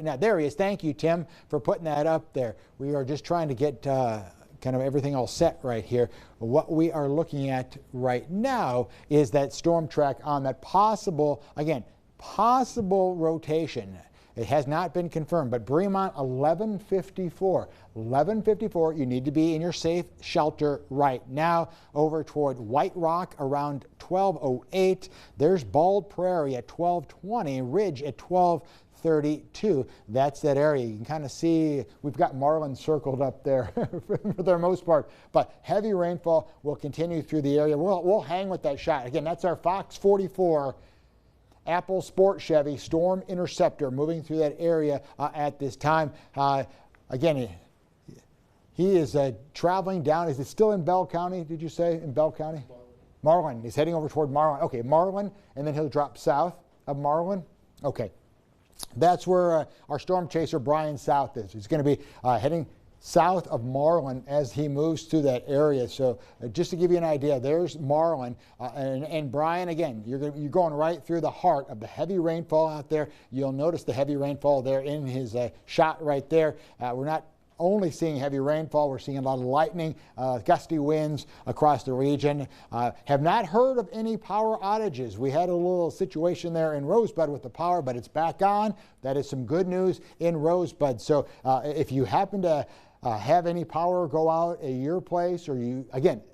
Now, there he is. Thank you, Tim, for putting that up there. We are just trying to get kind of everything all set right here. What we are looking at right now is that storm track on that possible, again, possible rotation. It has not been confirmed, but Bremont 1154. 1154, you need to be in your safe shelter right now. Over toward White Rock around 1208. There's Bald Prairie at 1220, Ridge at 1232. That's that area. You can kind of see we've got Marlin circled up there for the most part, but heavy rainfall will continue through the area. We'll hang with that shot. Again, that's our Fox 44 Apple Sport Chevy Storm Interceptor moving through that area at this time. Again, he is traveling down. Is it still in Bell County? Did you say in Bell County? Marlin. He's heading over toward Marlin. Okay, Marlin, and then he'll drop south of Marlin. Okay, that's where our storm chaser Brian South is. He's going to be heading south of Marlin as he moves through that area. So just to give you an idea, there's Marlin, and Brian, again, you're going right through the heart of the heavy rainfall out there. You'll notice the heavy rainfall there in his shot right there. We're not only seeing heavy rainfall, we're seeing a lot of lightning, gusty winds across the region. Have not heard of any power outages. We had a little situation there in Rosebud with the power, but it's back on. That is some good news in Rosebud. So if you happen to have any power go out at your place, or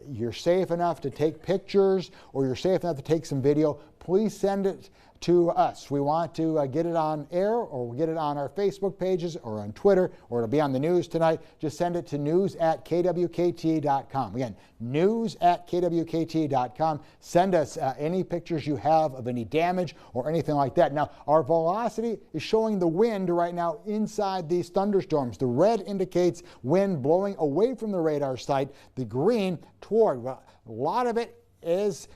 you're safe enough to take pictures, or you're safe enough to take some video, please send it to us. We want to get it on air, or we'll get it on our Facebook pages or on Twitter, or it'll be on the news tonight. Just send it to news@kwkt.com. Again, news@kwkt.com. Send us any pictures you have of any damage or anything like that. Now, our velocity is showing the wind right now inside these thunderstorms. The red indicates wind blowing away from the radar site. The green toward, well, a lot of it is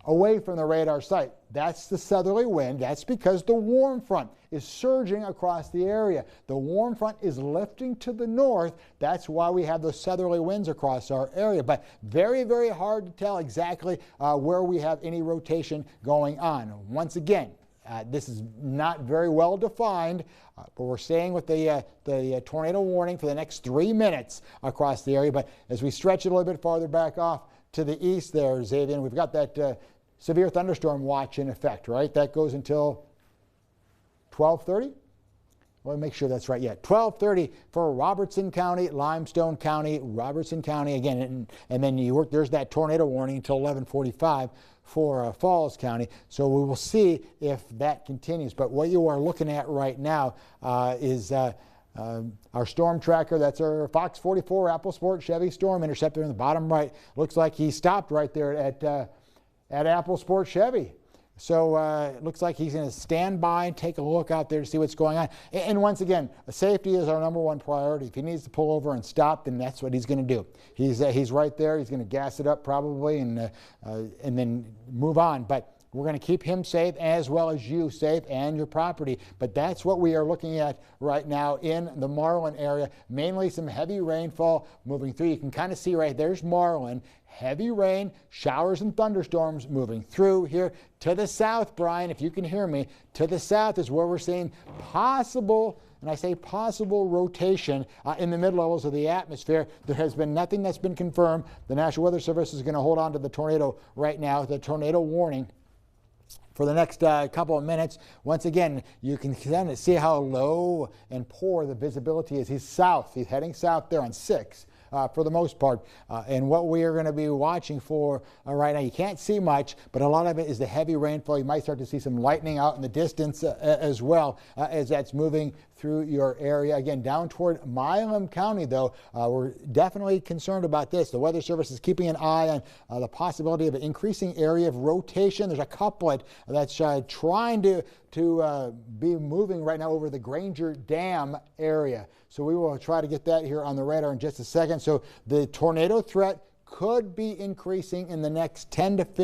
away from the radar site. That's the southerly wind. That's because the warm front is surging across the area. The warm front is lifting to the north. That's why we have those southerly winds across our area. But very, very hard to tell exactly where we have any rotation going on. Once again, this is not very well defined, but we're staying with the tornado warning for the next 3 minutes across the area. But as we stretch it a little bit farther back off to the east there, Xavier, we've got that severe thunderstorm watch in effect, right? That goes until 12:30? Well, make sure that's right. Yeah, 12:30 for Robertson County, Limestone County, Robertson County again, and then there's that tornado warning until 11:45 for Falls County. So we will see if that continues. But what you are looking at right now is our storm tracker. That's our Fox 44 Apple Sport Chevy Storm Interceptor in the bottom right. Looks like he stopped right there at Apple Sport Chevy. So it looks like he's going to stand by and take a look out there to see what's going on. And once again, safety is our #1 priority. If he needs to pull over and stop, then that's what he's going to do. He's right there. He's going to gas it up probably and then move on. But we're going to keep him safe as well as you safe and your property. But that's what we are looking at right now in the Marlin area. Mainly some heavy rainfall moving through. You can kind of see right there's Marlin. Heavy rain, showers and thunderstorms moving through here. To the south, Brian, if you can hear me, to the south is where we're seeing possible, and I say possible, rotation in the mid-levels of the atmosphere. There has been nothing that's been confirmed. The National Weather Service is going to hold on to the tornado right now, the tornado warning, for the next couple of minutes. Once again, you can kind of see how low and poor the visibility is. He's south. He's heading south there on 6. For the most part, and what we are going to be watching for right now, you can't see much, but a lot of it is the heavy rainfall. You might start to see some lightning out in the distance as well as that's moving through your area. Again, down toward Milam County, though, we're definitely concerned about this. The Weather Service is keeping an eye on the possibility of an increasing area of rotation. There's a couplet that's trying to be moving right now over the Granger Dam area. So we will try to get that here on the radar in just a second. So the tornado threat could be increasing in the next 10 to 15